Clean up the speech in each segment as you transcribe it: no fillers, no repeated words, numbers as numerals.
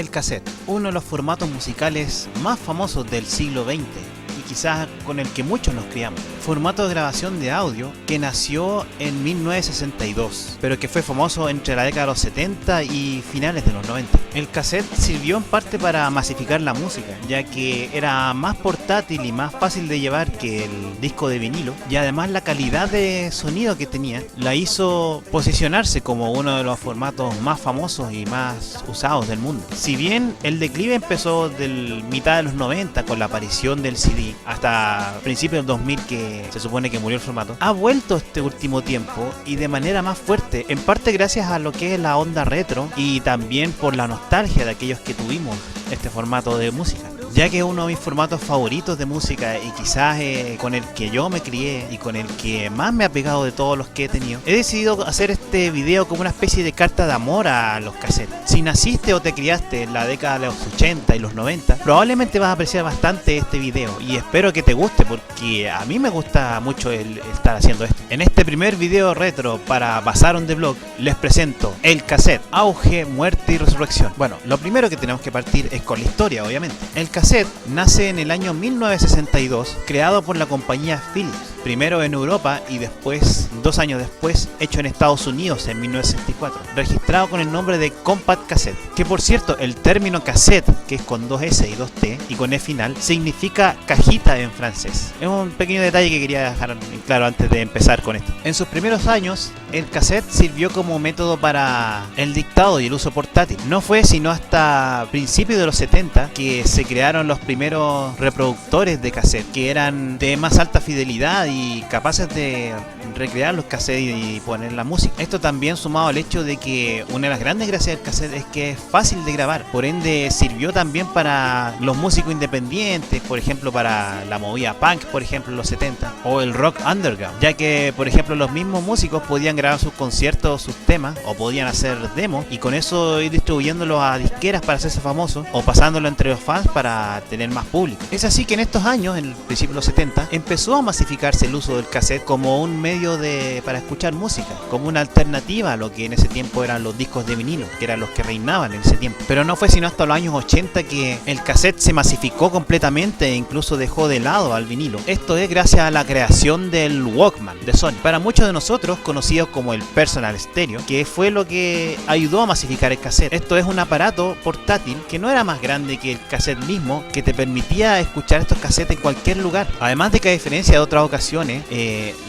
El cassette, uno de los formatos musicales más famosos del siglo XX y quizás con el que muchos nos criamos. Formato de grabación de audio que nació en 1962, pero que fue famoso entre la década de los 70 y finales de los 90. El cassette sirvió en parte para masificar la música, ya que era más portátil y más fácil de llevar que el disco de vinilo, y además la calidad de sonido que tenía la hizo posicionarse como uno de los formatos más famosos y más usados del mundo. Si bien el declive empezó del mitad de los 90 con la aparición del CD hasta principios del 2000 que se supone que murió el formato, ha vuelto este último tiempo y de manera más fuerte, en parte gracias a lo que es la onda retro y también por la nostalgia de aquellos que tuvimos este formato de música, ya que es uno de mis formatos favoritos de música y quizás con el que yo me crié y con el que más me ha pegado de todos los que he tenido. He decidido hacer este video como una especie de carta de amor a los cassettes. Si naciste o te criaste en la década de los 80 y los 90, probablemente vas a apreciar bastante este video y espero que te guste, porque a mí me gusta mucho el estar haciendo esto. En este primer video retro para Bazaar on the Block les presento el cassette, auge, muerte y resurrección. Bueno, lo primero que tenemos que partir es con la historia, obviamente. El cassette nace en el año 1962, creado por la compañía Philips, primero en Europa y después, 2 años después, hecho en Estados Unidos en 1964, registrado con el nombre de Compact Cassette, que por cierto, el término cassette, que es con 2 S y 2 T y con E final, significa cajita en francés. Es un pequeño detalle que quería dejar claro antes de empezar con esto. En sus primeros años, el cassette sirvió como método para el dictado y el uso portátil. No fue sino hasta principios de los 70 que se crearon los primeros reproductores de cassette, que eran de más alta fidelidad y capaces de recrear los cassettes y poner la música. Esto también sumado al hecho de que una de las grandes gracias del cassette es que es fácil de grabar, por ende sirvió también para los músicos independientes, por ejemplo para la movida punk, por ejemplo en los 70, o el rock underground, ya que por ejemplo los mismos músicos podían grabar sus conciertos, sus temas, o podían hacer demos y con eso ir distribuyéndolos a disqueras para hacerse famosos o pasándolo entre los fans para tener más público. Es así que en estos años, en el principio de los 70, empezó a masificarse el uso del cassette como un medio para escuchar música, como una alternativa a lo que en ese tiempo eran los discos de vinilo, que eran los que reinaban en ese tiempo. Pero no fue sino hasta los años 80 que el cassette se masificó completamente e incluso dejó de lado al vinilo. Esto es gracias a la creación del Walkman de Sony, para muchos de nosotros conocido como el Personal Stereo, que fue lo que ayudó a masificar el cassette. Esto es un aparato portátil que no era más grande que el cassette mismo, que te permitía escuchar estos cassettes en cualquier lugar. Además de que a diferencia de otras ocasiones,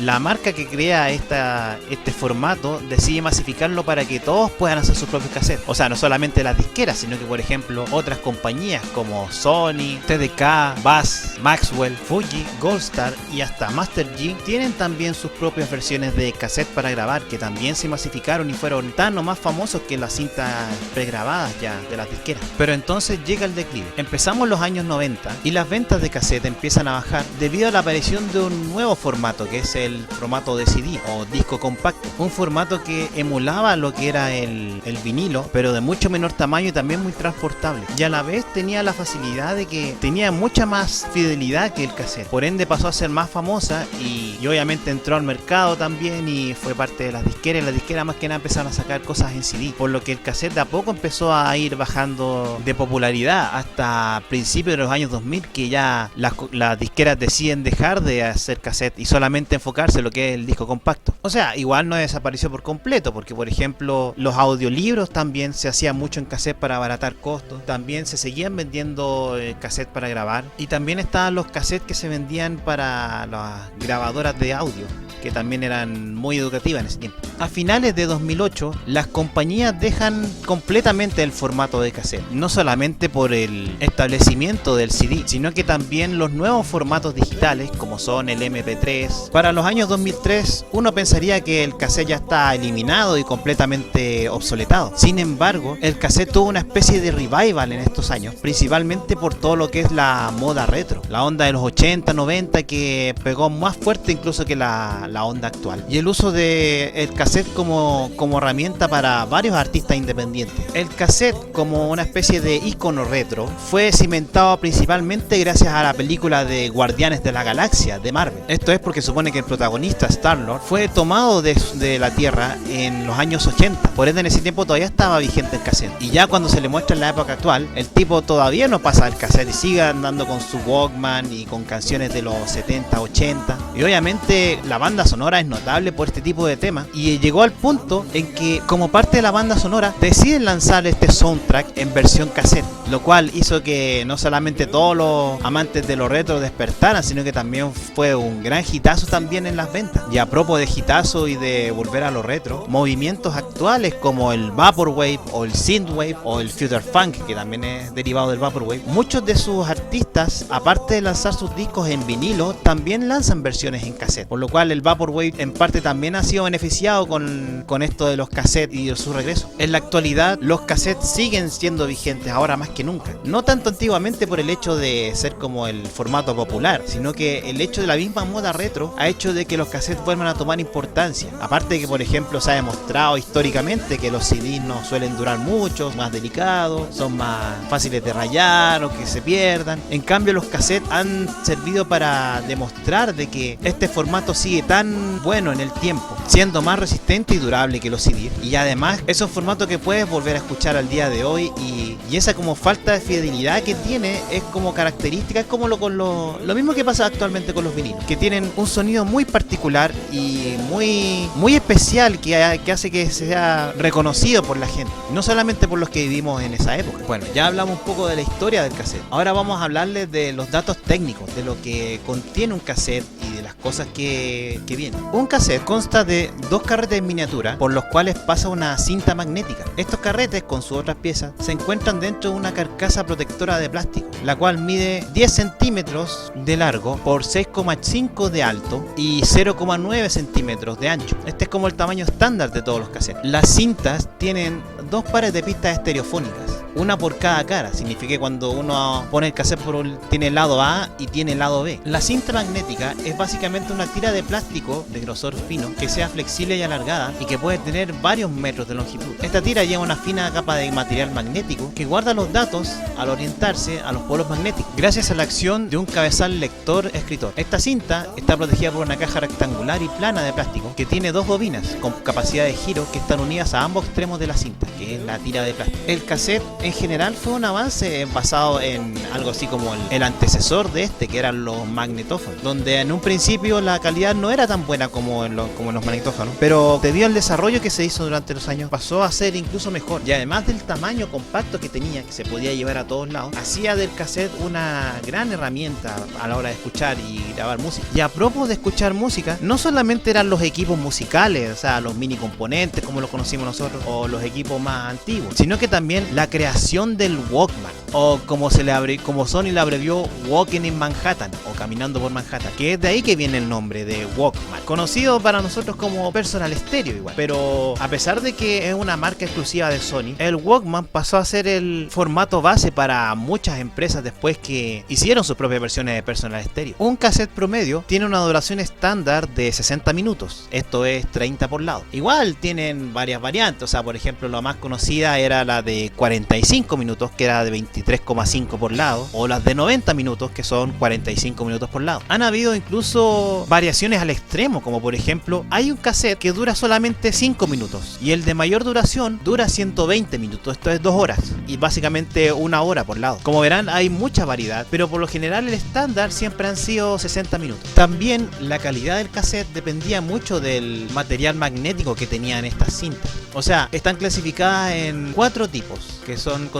la marca que crea este formato decide masificarlo para que todos puedan hacer sus propios cassettes. O sea, no solamente las disqueras, sino que por ejemplo otras compañías como Sony, TDK, Bass, Maxwell, Fuji, Goldstar y hasta Master G tienen también sus propias versiones de cassette para grabar, que también se masificaron y fueron tan o más famosos que las cintas pregrabadas ya de las disqueras. Pero entonces llega el declive. Empezamos los años 90 y las ventas de cassette empiezan a bajar debido a la aparición de un nuevo formato, que es el formato de CD o disco compacto, un formato que emulaba lo que era el vinilo, pero de mucho menor tamaño y también muy transportable, y a la vez tenía la facilidad de que tenía mucha más fidelidad que el cassette, por ende pasó a ser más famosa y obviamente entró al mercado también y fue parte de las disqueras. Las disqueras más que nada empezaron a sacar cosas en CD, por lo que el cassette de a poco empezó a ir bajando de popularidad hasta principios de los años 2000, que ya las disqueras deciden dejar de hacer cassette y solamente enfocarse en lo que es el disco compacto. O sea, igual no desapareció por completo, porque por ejemplo los audiolibros también se hacían mucho en cassette para abaratar costos, también se seguían vendiendo cassette para grabar, y también estaban los cassettes que se vendían para las grabadoras de audio, que también eran muy educativas en ese tiempo. A finales de 2008, las compañías dejan completamente el formato de cassette, no solamente por el establecimiento del CD, sino que también los nuevos formatos digitales como son el MP3. Para los años 2003, uno pensaría que el cassette ya está eliminado y completamente obsoletado. Sin embargo, el cassette tuvo una especie de revival en estos años, principalmente por todo lo que es la moda retro, la onda de los 80, 90, que pegó más fuerte incluso que la la onda actual, y el uso de el cassette como herramienta para varios artistas independientes. El cassette, como una especie de icono retro, fue cimentado principalmente gracias a la película de Guardianes de la Galaxia de Marvel. Esto es porque supone que el protagonista Star-Lord fue tomado de la Tierra en los años 80, por ende en ese tiempo todavía estaba vigente el cassette, y ya cuando se le muestra en la época actual, el tipo todavía no pasa el cassette y sigue andando con su Walkman y con canciones de los 70, 80, y obviamente la banda sonora es notable por este tipo de temas, y llegó al punto en que como parte de la banda sonora deciden lanzar este soundtrack en versión cassette, lo cual hizo que no solamente todos los amantes de lo retro despertaran, sino que también fue un gran hitazo también en las ventas. Y a propósito de hitazo y de volver a lo retro, movimientos actuales como el Vaporwave o el Synthwave o el Future Funk, que también es derivado del Vaporwave, muchos de sus artistas, aparte de lanzar sus discos en vinilo, también lanzan versiones en cassette, por lo cual el Vaporwave en parte también ha sido beneficiado con esto de los cassettes y de su regreso. En la actualidad los cassettes siguen siendo vigentes ahora más que nunca, no tanto antiguamente por el hecho de ser como el formato popular, sino que el hecho de la misma moda retro ha hecho de que los cassettes vuelvan a tomar importancia. Aparte de que, por ejemplo, se ha demostrado históricamente que los CDs no suelen durar mucho, más delicados, son más fáciles de rayar o que se pierdan. En cambio, los cassettes han servido para demostrar de que este formato sigue tan bueno en el tiempo, siendo más resistente y durable que los CDs. Y además, es un formato que puedes volver a escuchar al día de hoy, y esa como falta de fidelidad que tiene es como característica, es como lo mismo que pasa actualmente con los vinilos, que tienen un sonido muy particular y muy especial que hace que sea reconocido por la gente, no solamente por los que vivimos en esa época. Bueno, ya hablamos un poco de la historia del cassette. Ahora vamos a hablarles de los datos técnicos, de lo que contiene un cassette y de las cosas que vienen. Un cassette consta de dos carretes en miniatura por los cuales pasa una cinta magnética. Estos carretes con sus otras piezas se encuentran dentro de una carcasa protectora de plástico, la cual mide 10 centímetros de largo por 6,5 de alto y 0,9 centímetros de ancho. Este es como el tamaño estándar de todos los cassettes. Las cintas tienen dos pares de pistas estereofónicas, una por cada cara. Significa que cuando uno pone el cassette tiene el lado A y tiene el lado B. La cinta magnética es básicamente una tira de plástico de grosor fino que sea flexible y alargada y que puede tener varios metros de longitud. Esta tira lleva una fina capa de material magnético que guarda los datos al orientarse a los polos magnéticos, gracias a la acción de un cabezal lector-escritor. Esta cinta está protegida por una caja rectangular y plana de plástico que tiene dos bobinas con capacidad de giro que están unidas a ambos extremos de la cinta, que es la tira de plástico. El cassette en general fue un avance basado en algo así como el antecesor de este, que eran los magnetófonos, donde en un principio la calidad no era tan buena como en los magnetófonos, pero debido al desarrollo que se hizo durante los años pasó a ser incluso mejor, y además del tamaño compacto que tenía, que se podía llevar a todos lados, hacía del cassette una gran herramienta a la hora de escuchar y grabar música. Y a propósito de escuchar música, no solamente eran los equipos musicales, o sea, los mini componentes como los conocimos nosotros, o los equipos más antiguos, sino que también la creación del Walkman, o como Sony le abrevió, Walking in Manhattan, o Caminando por Manhattan, que es de ahí que viene el nombre de Walkman, conocido para nosotros como Personal Stereo igual. Pero a pesar de que es una marca exclusiva de Sony, el Walkman pasó a ser el formato base para muchas empresas después que hicieron sus propias versiones de Personal Stereo. Un cassette promedio tiene una duración estándar de 60 minutos, esto es 30 por lado. Igual tienen varias variantes, o sea, por ejemplo, la más conocida era la de 45 minutos, que era de 23,5 por lado, o las de 90 minutos, que son 45 minutos por lado. Han habido incluso variaciones al extremo, como por ejemplo, hay un cassette que dura solamente 5 minutos, y el de mayor duración dura 120 minutos, esto es 2 horas, y básicamente 1 hora por lado. Como verán, hay mucha variedad, pero por lo general el estándar siempre han sido 60 minutos. También la calidad del cassette dependía mucho del material magnético que tenían estas cintas. O sea, están clasificadas en 4 tipos, que son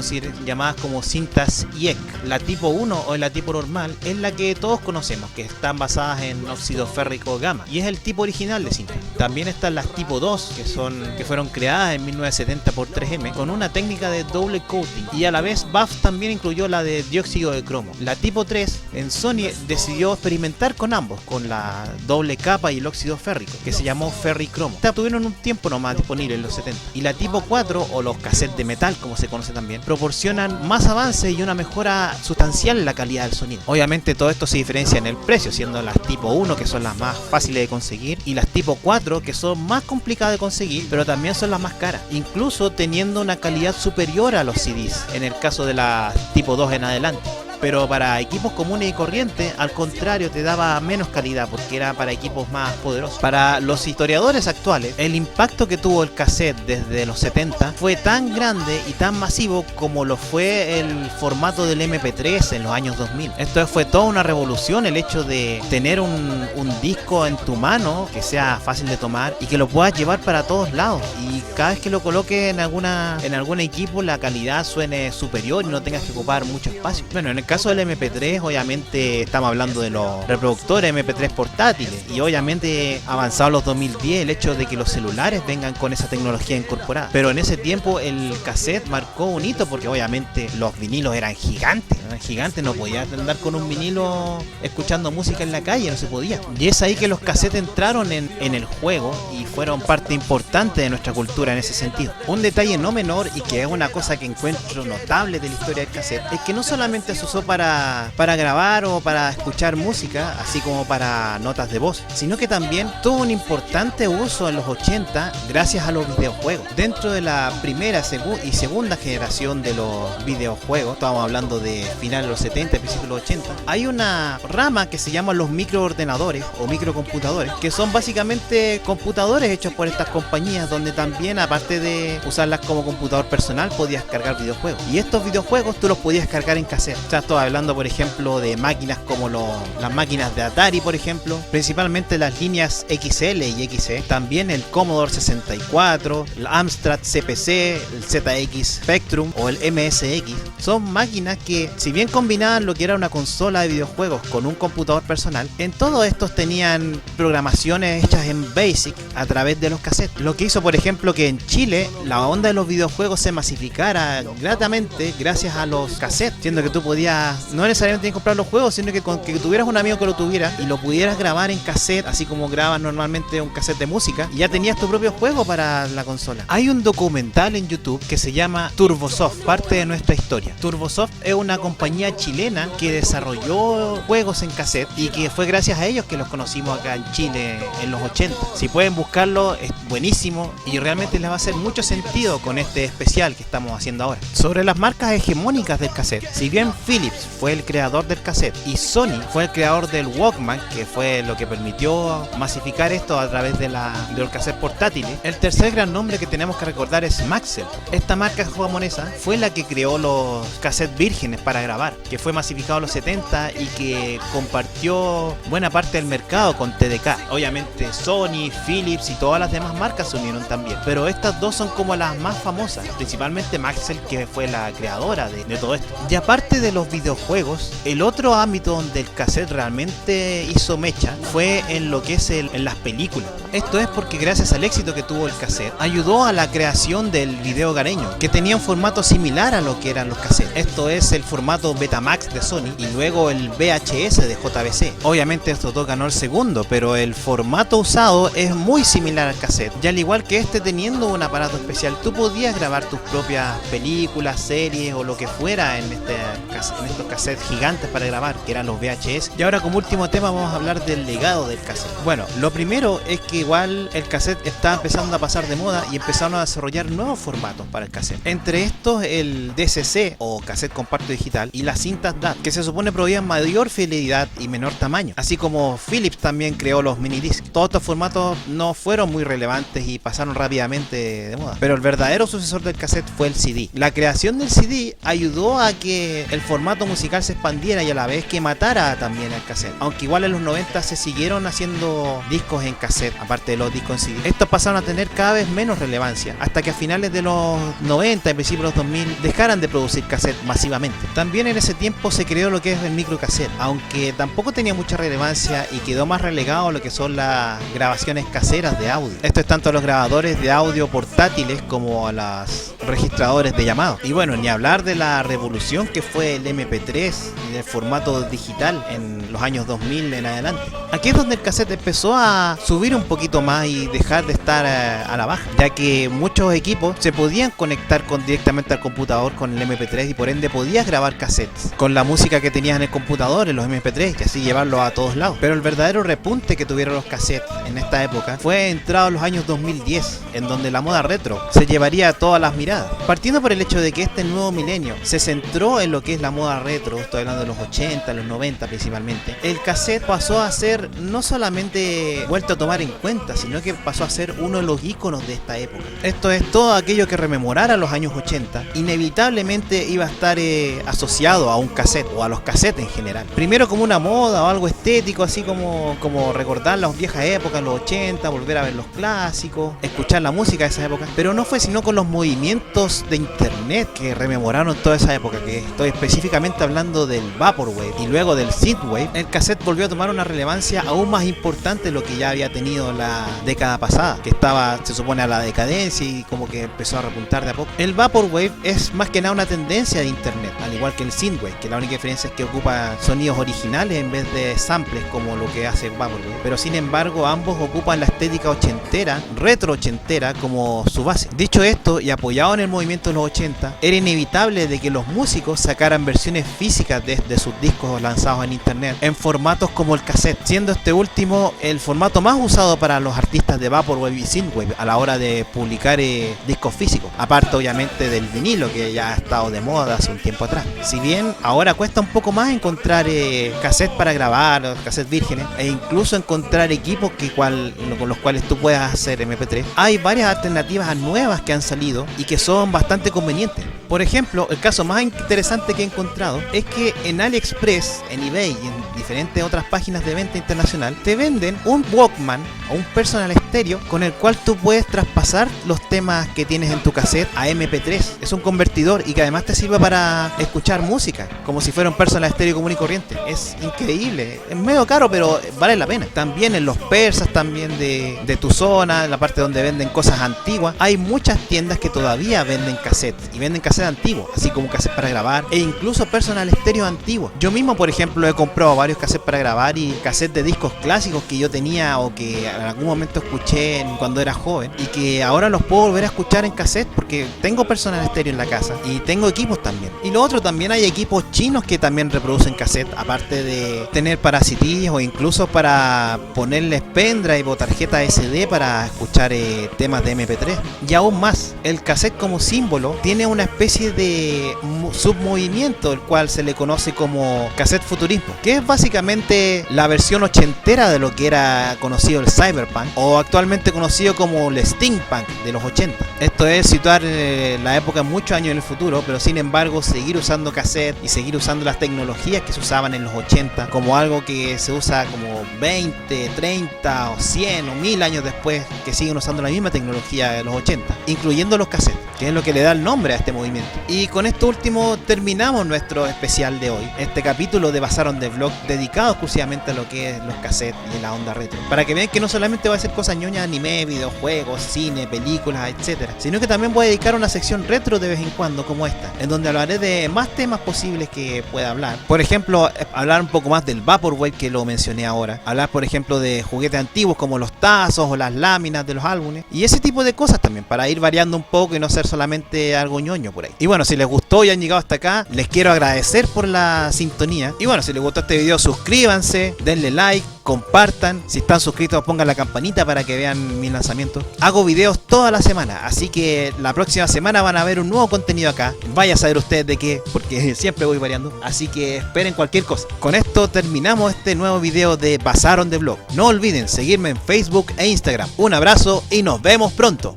llamadas como cintas IEC. La tipo 1 o la tipo normal es la que todos conocemos, que están basadas en óxido férrico gamma, y es el tipo original de cinta. También están las tipo 2, que fueron creadas en 1970 por 3M con una técnica de doble coating, y a la vez BAF también incluyó la de dióxido de cromo. La tipo 3 en Sony decidió experimentar con ambos, con la doble capa y el óxido férrico, que se llamó ferricromo. Esta tuvieron un tiempo nomás disponible en los 70. Y la tipo 4, o los cassettes de metal como se conoce también, proporcionan más avance y una mejora sustancial en la calidad del sonido. Obviamente todo esto se diferencia en el precio, siendo las tipo 1, que son las más fáciles de conseguir, y las tipo 4, que son más complicadas de conseguir, pero también son las más caras, incluso teniendo una calidad superior a los CDs, en el caso de la tipo 2 en adelante. Pero para equipos comunes y corrientes, al contrario, te daba menos calidad porque era para equipos más poderosos. Para los historiadores actuales, el impacto que tuvo el cassette desde los 70 fue tan grande y tan masivo como lo fue el formato del MP3 en los años 2000. Esto fue toda una revolución, el hecho de tener un disco en tu mano que sea fácil de tomar y que lo puedas llevar para todos lados, y cada vez que lo coloques en algún equipo la calidad suene superior y no tengas que ocupar mucho espacio. Bueno, en el caso del MP3, obviamente estamos hablando de los reproductores MP3 portátiles, y obviamente avanzado los 2010 el hecho de que los celulares vengan con esa tecnología incorporada. Pero en ese tiempo el cassette marcó un hito porque obviamente los vinilos eran gigantes, no podías andar con un vinilo escuchando música en la calle, no se podía. Y es ahí que los cassettes entraron en el juego y fueron parte importante de nuestra cultura en ese sentido. Un detalle no menor, y que es una cosa que encuentro notable de la historia del cassette, es que no solamente se usó para grabar o para escuchar música, así como para notas de voz, sino que también tuvo un importante uso en los 80 gracias a los videojuegos. Dentro de la primera y segunda generación de los videojuegos, estamos hablando de finales de los 70 y principios de los 80, hay una rama que se llama los microordenadores o microcomputadores, que son básicamente computadores hechos por estas compañías, donde también, aparte de usarlas como computador personal, podías cargar videojuegos. Y estos videojuegos tú los podías cargar en cassette. O sea, estoy hablando, por ejemplo, de máquinas como las máquinas de Atari, por ejemplo, principalmente las líneas XL y XE, también el Commodore 64, el Amstrad CPC, el ZX Spectrum o el MSX. Son máquinas que, si bien combinaban lo que era una consola de videojuegos con un computador personal, en todos estos tenían programaciones hechas en BASIC a través de los cassettes. Lo que hizo, por ejemplo, que en Chile la onda de los videojuegos se masificara gratamente gracias a los cassettes, siendo que tú podías, no necesariamente comprar los juegos, sino que con que tuvieras un amigo que lo tuviera y lo pudieras grabar en cassette, así como grabas normalmente un cassette de música, y ya tenías tu propio juego para la consola. Hay un documental en YouTube que se llama Turbosoft, parte de nuestra historia. Turbosoft es una compañía chilena que desarrolló juegos en cassette y que fue gracias a ellos que los conocimos acá en Chile en los 80. Si pueden buscarlo, es buenísimo y realmente les va a hacer mucho sentido con este especial que estamos haciendo ahora. Sobre las marcas hegemónicas del cassette, si bien Philips fue el creador del cassette y Sony fue el creador del Walkman, que fue lo que permitió masificar esto a través de los cassettes portátiles, el tercer gran nombre que tenemos que recordar es Maxell. Esta marca japonesa fue la que creó los cassettes vírgenes para grabar, que fue masificado en los 70 y que compartió buena parte del mercado con TDK. Obviamente Sony, Philips y todas las demás marcas se unieron también, pero estas dos son como las más famosas, principalmente Maxell, que fue la creadora de todo esto. Y aparte de los videojuegos, el otro ámbito donde el cassette realmente hizo mecha fue en lo que es en las películas. Esto es porque gracias al éxito que tuvo el cassette, ayudó a la creación del video hogareño, que tenía un formato similar a lo que eran los cassettes. Esto es el formato Betamax de Sony y luego el VHS de JVC. Obviamente estos dos ganó el segundo, pero el formato usado es muy similar al cassette. Y al igual que teniendo un aparato especial, tú podías grabar tus propias películas, series o lo que fuera en estos cassettes gigantes para grabar, que eran los VHS. Y ahora, como último tema, vamos a hablar del legado del cassette. Bueno, lo primero es que igual el cassette está empezando a pasar de moda y empezaron a desarrollar nuevos formatos para el cassette. Entre estos, el DCC o cassette compacto digital y las cintas DAT, que se supone proveían mayor fidelidad y menor tamaño, así como Philips también creó los minidiscs. Todos estos formatos no fueron muy relevantes y pasaron rápidamente de moda, pero el verdadero sucesor del cassette fue el CD. La creación del CD ayudó a que el formato formato musical se expandiera y a la vez que matara también el cassette. Aunque igual en los 90 se siguieron haciendo discos en cassette, aparte de los discos en CD. Estos pasaron a tener cada vez menos relevancia, hasta que a finales de los 90 y principios de los 2000 dejaran de producir cassette masivamente. También en ese tiempo se creó lo que es el microcassette, aunque tampoco tenía mucha relevancia y quedó más relegado a lo que son las grabaciones caseras de audio. Esto es tanto a los grabadores de audio portátiles como a los registradores de llamado. Y bueno, ni hablar de la revolución que fue el MP3 y el formato digital en los años 2000 en adelante. Aquí es donde el cassette empezó a subir un poquito más y dejar de estar a la baja, ya que muchos equipos se podían conectar directamente al computador con el MP3 y por ende podías grabar cassettes con la música que tenías en el computador, en los MP3, y así llevarlo a todos lados. Pero el verdadero repunte que tuvieron los cassettes en esta época fue entrado en los años 2010, en donde la moda retro se llevaría a todas las miradas. Partiendo por el hecho de que este nuevo milenio se centró en lo que es la moda retro, estoy hablando de los 80, los 90 principalmente, el cassette pasó a ser no solamente vuelto a tomar en cuenta, sino que pasó a ser uno de los íconos de esta época. Esto es, todo aquello que rememorara los años 80 inevitablemente iba a estar asociado a un cassette o a los cassettes en general. Primero como una moda o algo estético, así como recordar las viejas épocas, los 80, volver a ver los clásicos, escuchar la música de esa época, pero no fue sino con los movimientos de internet que rememoraron toda esa época, que estoy específicamente hablando del Vaporwave y luego del Synthwave. El cassette volvió a tomar una relevancia aún más importante de lo que ya había tenido la década pasada, que estaba, se supone, a la decadencia y como que empezó a repuntar de a poco. El Vaporwave es más que nada una tendencia de internet, al igual que el Synthwave, que la única diferencia es que ocupa sonidos originales en vez de samples como lo que hace Vaporwave, pero sin embargo ambos ocupan la estética ochentera, retro ochentera como su base. Dicho esto, y apoyado en el movimiento de los 80, era inevitable de que los músicos sacaran versiones físicas de sus discos lanzados en internet en formatos como el cassette, siendo este último el formato más usado para los artistas de Vaporwave y Synthwave a la hora de publicar discos físicos, aparte obviamente del vinilo, que ya ha estado de moda hace un tiempo atrás. Si bien ahora cuesta un poco más encontrar cassettes para grabar, los cassettes vírgenes, e incluso encontrar equipos con los cuales tú puedas hacer MP3, hay varias alternativas nuevas que han salido y que son bastante convenientes. Por ejemplo, el caso más interesante que he encontrado es que en AliExpress, en eBay y en diferentes otras páginas de venta internacional te venden un Walkman o un personal estéreo con el cual tú puedes traspasar los temas que tienes en tu cassette a MP3. Es un convertidor y que además te sirve para escuchar música como si fuera un personal estéreo común y corriente. Es increíble, es medio caro pero vale la pena. También en los persas también de tu zona, en la parte donde venden cosas antiguas, hay muchas tiendas que todavía venden cassettes y venden cassettes antiguos, así como cassettes para grabar e incluso personal estéreo antiguos. Yo mismo, por ejemplo, he comprado varios cassettes para grabar y cassettes de discos clásicos que yo tenía o que en algún momento escuché cuando era joven y que ahora los puedo volver a escuchar en cassette porque tengo personal estéreo en la casa y tengo equipos también. Y lo otro, también hay equipos chinos que también reproducen cassette, aparte de tener para CDs o incluso para ponerles pendrive o tarjeta SD para escuchar temas de MP3. Y aún más, el cassette como símbolo tiene una especie de submovimiento, el cual se le conoce como cassette futurismo, que es básicamente la versión ochentera de lo que era conocido el cyberpunk o actualmente conocido como el steampunk de los 80. Esto es situar la época muchos años en el futuro, pero sin embargo seguir usando cassette y seguir usando las tecnologías que se usaban en los 80 como algo que se usa como 20, 30 o 100 o 1000 años después, que siguen usando la misma tecnología de los 80, incluyendo los cassettes, que es lo que le da el nombre a este movimiento. Y con esto último terminamos nuestro especial de hoy, este capítulo de Basaron de Vlog dedicado exclusivamente a lo que es los cassettes y la onda retro, para que vean que no solamente va a ser cosas ñoñas, anime, videojuegos, cine, películas, etcétera, sino que también voy a dedicar una sección retro de vez en cuando como esta, en donde hablaré de más temas posibles que pueda hablar. Por ejemplo, hablar un poco más del Vaporwave, que lo mencioné ahora, hablar por ejemplo de juguetes antiguos como los tazos o las láminas de los álbumes y ese tipo de cosas también, para ir variando un poco y no ser solamente algo ñoño por ahí. Y bueno, si les gustó y han llegado hasta acá, les quiero agradecer por la sintonía. Y bueno, si les gustó este video, suscríbanse, denle like, compartan. Si están suscritos, pongan la campanita para que vean mis lanzamientos. Hago videos toda la semana, así que la próxima semana van a ver un nuevo contenido acá. Vaya a saber ustedes de qué, porque siempre voy variando. Así que esperen cualquier cosa. Con esto terminamos este nuevo video de Basaron de Vlog. No olviden seguirme en Facebook e Instagram. Un abrazo y nos vemos pronto.